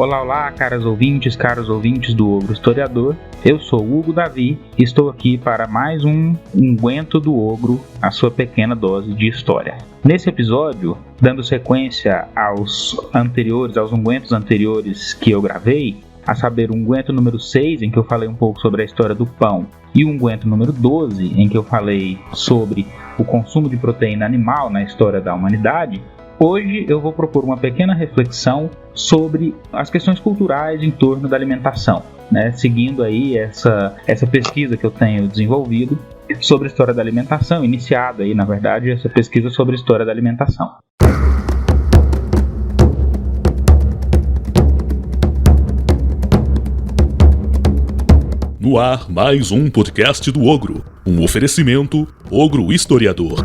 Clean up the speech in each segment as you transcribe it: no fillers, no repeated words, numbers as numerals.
Olá, olá, caros ouvintes do Ogro Historiador. Eu sou Hugo Davi e estou aqui para mais um Ungüento do Ogro, a sua pequena dose de história. Nesse episódio, dando sequência aos ungüentos anteriores que eu gravei, a saber, o ungüento número 6, em que eu falei um pouco sobre a história do pão, e o ungüento número 12, em que eu falei sobre o consumo de proteína animal na história da humanidade, hoje eu vou propor uma pequena reflexão sobre as questões culturais em torno da alimentação, né? Seguindo aí essa pesquisa que eu tenho desenvolvido sobre a história da alimentação, iniciada aí, na verdade, essa pesquisa sobre a história da alimentação. No ar, mais um podcast do Ogro, um oferecimento Ogro Historiador.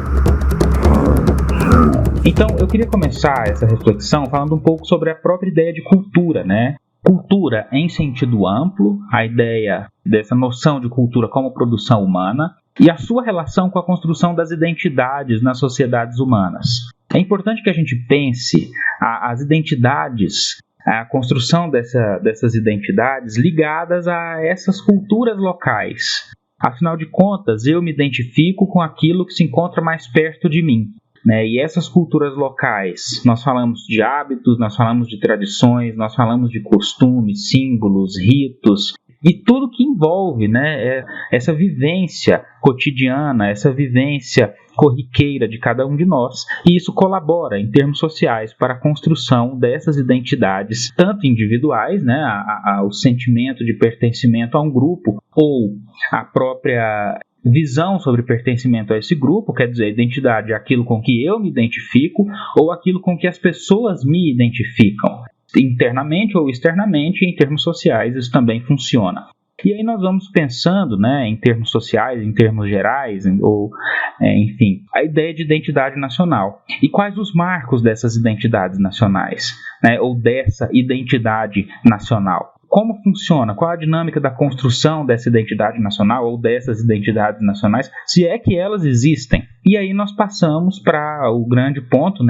Então, eu queria começar essa reflexão falando um pouco sobre a própria ideia de cultura, né? Cultura em sentido amplo, a ideia dessa noção de cultura como produção humana e a sua relação com a construção das identidades nas sociedades humanas. É importante que a gente pense as identidades, a construção dessas identidades ligadas a essas culturas locais. Afinal de contas, eu me identifico com aquilo que se encontra mais perto de mim. E essas culturas locais, nós falamos de hábitos, nós falamos de tradições, nós falamos de costumes, símbolos, ritos e tudo que envolve, essa vivência cotidiana, essa vivência corriqueira de cada um de nós, e isso colabora em termos sociais para a construção dessas identidades, tanto individuais, o sentimento de pertencimento a um grupo, ou a própria visão sobre pertencimento a esse grupo, quer dizer, a identidade é aquilo com que eu me identifico ou aquilo com que as pessoas me identificam, internamente ou externamente. Em termos sociais isso também funciona. E aí nós vamos pensando, em termos sociais, em termos gerais, enfim, a ideia de identidade nacional. E quais os marcos dessas identidades nacionais, ou dessa identidade nacional? Como funciona? Qual a dinâmica da construção dessa identidade nacional ou dessas identidades nacionais, se é que elas existem? E aí nós passamos para o grande ponto,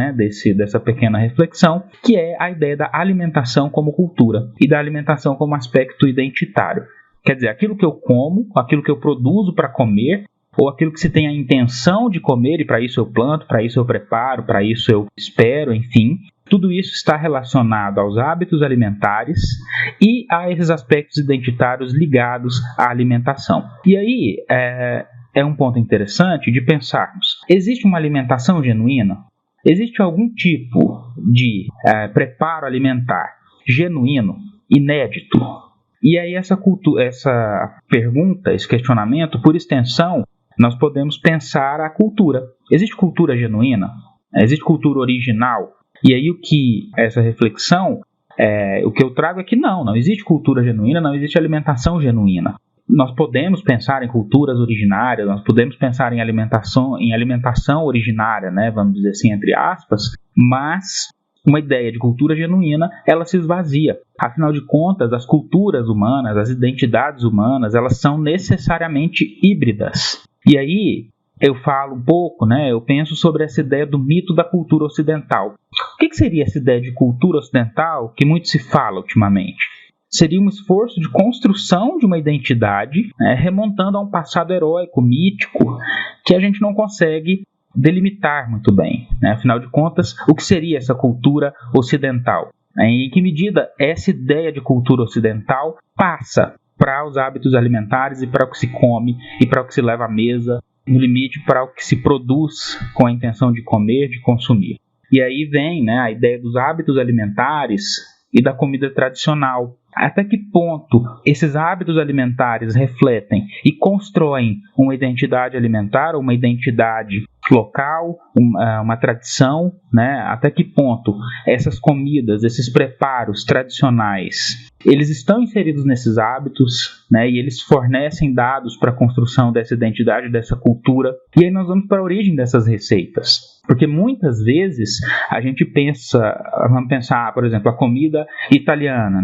dessa pequena reflexão, que é a ideia da alimentação como cultura e da alimentação como aspecto identitário. Quer dizer, aquilo que eu como, aquilo que eu produzo para comer, ou aquilo que se tem a intenção de comer, e para isso eu planto, para isso eu preparo, para isso eu espero, enfim. Tudo isso está relacionado aos hábitos alimentares e a esses aspectos identitários ligados à alimentação. E aí é um ponto interessante de pensarmos: existe uma alimentação genuína? Existe algum tipo de preparo alimentar genuíno, inédito? E aí essa pergunta, esse questionamento, por extensão, nós podemos pensar a cultura. Existe cultura genuína? Existe cultura original? E aí essa reflexão, o que eu trago é que não existe cultura genuína, não existe alimentação genuína. Nós podemos pensar em culturas originárias, nós podemos pensar em alimentação originária, vamos dizer assim, entre aspas, mas uma ideia de cultura genuína, ela se esvazia. Afinal de contas, as culturas humanas, as identidades humanas, elas são necessariamente híbridas. E aí eu falo um pouco, eu penso sobre essa ideia do mito da cultura ocidental. O que seria essa ideia de cultura ocidental que muito se fala ultimamente? Seria um esforço de construção de uma identidade, remontando a um passado heróico, mítico, que a gente não consegue delimitar muito bem. Afinal de contas, o que seria essa cultura ocidental? Em que medida essa ideia de cultura ocidental passa para os hábitos alimentares e para o que se come e para o que se leva à mesa, no limite para o que se produz com a intenção de comer, de consumir. E aí vem a ideia dos hábitos alimentares e da comida tradicional. Até que ponto esses hábitos alimentares refletem e constroem uma identidade alimentar, uma identidade local, uma tradição, Até que ponto essas comidas, esses preparos tradicionais, eles estão inseridos nesses hábitos, e eles fornecem dados para a construção dessa identidade, dessa cultura. E aí nós vamos para a origem dessas receitas. Porque muitas vezes a gente vamos pensar, por exemplo, a comida italiana,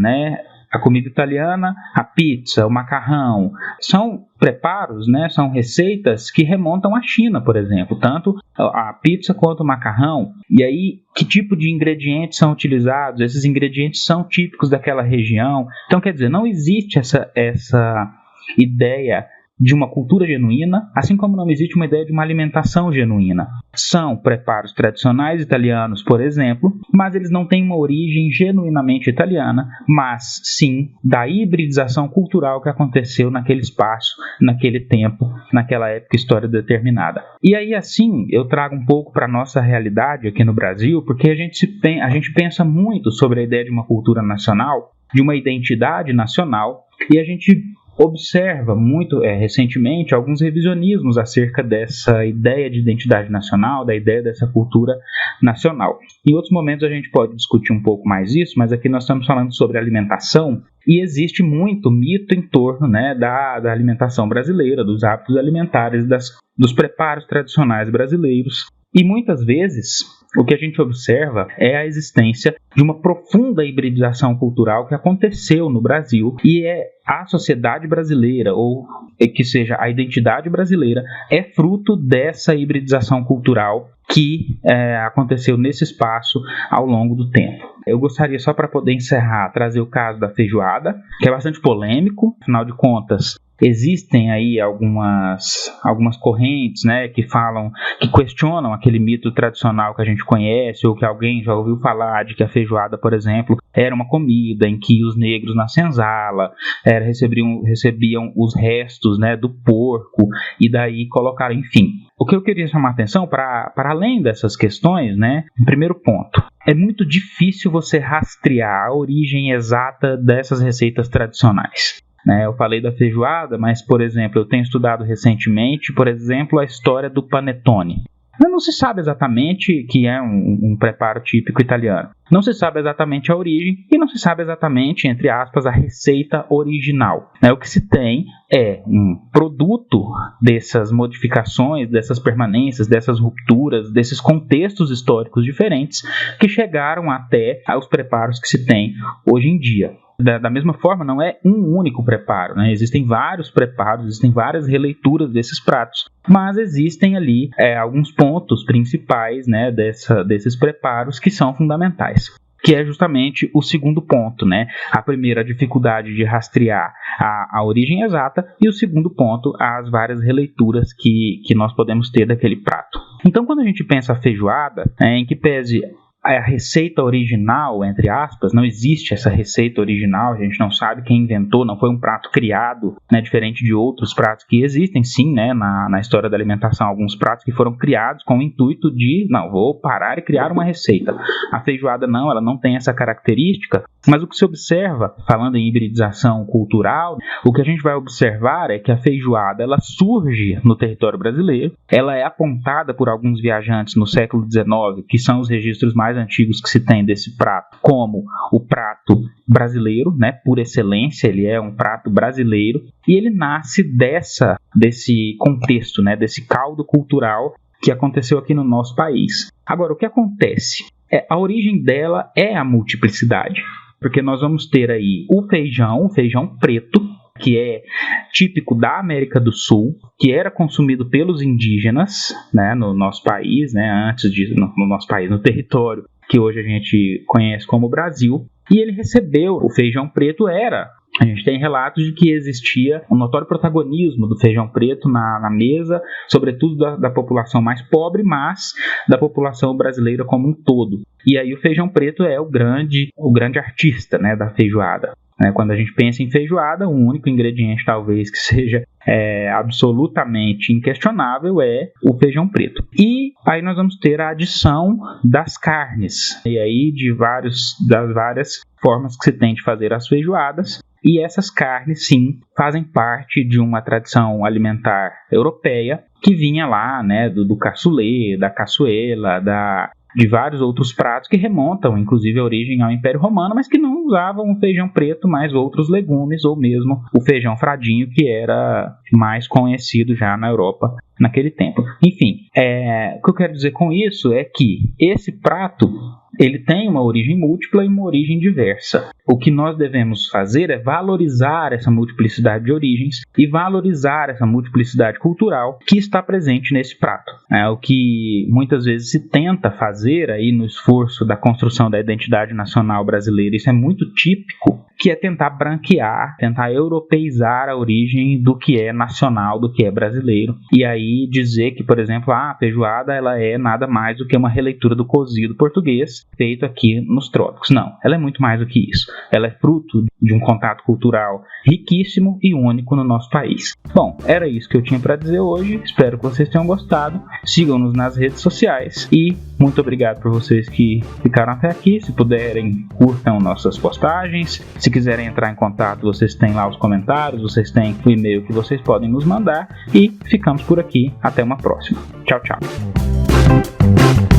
a comida italiana, a pizza, o macarrão, são preparos, né, são receitas que remontam à China, por exemplo, tanto a pizza quanto o macarrão. E aí, que tipo de ingredientes são utilizados? Esses ingredientes são típicos daquela região. Então, quer dizer, não existe essa ideia de uma cultura genuína, assim como não existe uma ideia de uma alimentação genuína. São preparos tradicionais italianos, por exemplo, mas eles não têm uma origem genuinamente italiana, mas sim da hibridização cultural que aconteceu naquele espaço, naquele tempo, naquela época histórica determinada. E aí, assim, eu trago um pouco para a nossa realidade aqui no Brasil, porque a gente pensa muito sobre a ideia de uma cultura nacional, de uma identidade nacional, e a gente observa muito recentemente alguns revisionismos acerca dessa ideia de identidade nacional, da ideia dessa cultura nacional. Em outros momentos a gente pode discutir um pouco mais isso, mas aqui nós estamos falando sobre alimentação e existe muito mito em torno, né, da alimentação brasileira, dos hábitos alimentares, dos preparos tradicionais brasileiros. E muitas vezes o que a gente observa é a existência de uma profunda hibridização cultural que aconteceu no Brasil e a sociedade brasileira, ou que seja a identidade brasileira, é fruto dessa hibridização cultural que aconteceu nesse espaço ao longo do tempo. Eu gostaria, só para poder encerrar, trazer o caso da feijoada, que é bastante polêmico, afinal de contas, existem aí algumas correntes, né, que questionam aquele mito tradicional que a gente conhece, ou que alguém já ouviu falar de que a feijoada, por exemplo, era uma comida em que os negros na senzala recebiam os restos, né, do porco, e daí colocaram, enfim. O que eu queria chamar a atenção, para além dessas questões, né, primeiro ponto, é muito difícil você rastrear a origem exata dessas receitas tradicionais. Eu falei da feijoada, mas, por exemplo, eu tenho estudado recentemente, por exemplo, a história do panetone. Não se sabe exatamente que é um preparo típico italiano. Não se sabe exatamente a origem e não se sabe exatamente, entre aspas, a receita original. O que se tem é um produto dessas modificações, dessas permanências, dessas rupturas, desses contextos históricos diferentes que chegaram até aos preparos que se tem hoje em dia. Da mesma forma, não é um único preparo, né? Existem vários preparos, existem várias releituras desses pratos, mas existem ali alguns pontos principais, né, desses preparos que são fundamentais, que é justamente o segundo ponto, né? A primeira, a dificuldade de rastrear a origem exata, e o segundo ponto, as várias releituras que nós podemos ter daquele prato. Então, quando a gente pensa a feijoada, em que pese a receita original, entre aspas, não existe essa receita original, a gente não sabe quem inventou, não foi um prato criado, né, diferente de outros pratos que existem, sim, né, na história da alimentação, alguns pratos que foram criados com o intuito de, não, vou parar e criar uma receita. A feijoada não, ela não tem essa característica, mas o que se observa, falando em hibridização cultural, o que a gente vai observar é que a feijoada, ela surge no território brasileiro, ela é apontada por alguns viajantes no século XIX, que são os registros mais antigos que se tem desse prato, como o prato brasileiro, né, por excelência, ele é um prato brasileiro, e ele nasce desse contexto, né, desse caldo cultural que aconteceu aqui no nosso país. Agora, o que acontece? A origem dela é a multiplicidade, porque nós vamos ter aí o feijão preto, que é típico da América do Sul, que era consumido pelos indígenas, né, no nosso país, né, no nosso país, no território que hoje a gente conhece como Brasil, e ele recebeu, o feijão preto a gente tem relatos de que existia um notório protagonismo do feijão preto na mesa, sobretudo da população mais pobre, mas da população brasileira como um todo. E aí o feijão preto é o grande artista, né, da feijoada. Quando a gente pensa em feijoada, o único ingrediente talvez que seja absolutamente inquestionável é o feijão preto. E aí nós vamos ter a adição das carnes, e aí das várias formas que se tem de fazer as feijoadas. E essas carnes, sim, fazem parte de uma tradição alimentar europeia que vinha lá, né, do cassoulet, da caçuela, de vários outros pratos que remontam, inclusive, a origem ao Império Romano, mas que não usavam o feijão preto, mas outros legumes, ou mesmo o feijão fradinho, que era mais conhecido já na Europa naquele tempo. Enfim, o que eu quero dizer com isso é que esse prato, ele tem uma origem múltipla e uma origem diversa. O que nós devemos fazer é valorizar essa multiplicidade de origens e valorizar essa multiplicidade cultural que está presente nesse prato. O que muitas vezes se tenta fazer aí no esforço da construção da identidade nacional brasileira, isso é muito típico, que é tentar branquear, tentar europeizar a origem do que é nacional, do que é brasileiro, e aí dizer que, por exemplo, a feijoada ela é nada mais do que uma releitura do cozido português feito aqui nos trópicos. Não, ela é muito mais do que isso. Ela é fruto de um contato cultural riquíssimo e único no nosso país. Bom, era isso que eu tinha para dizer hoje. Espero que vocês tenham gostado. Sigam-nos nas redes sociais e muito obrigado por vocês que ficaram até aqui. Se puderem, curtam nossas postagens. Se quiserem entrar em contato, vocês têm lá os comentários, vocês têm o e-mail que vocês podem nos mandar e ficamos por aqui. Até uma próxima. Tchau, tchau.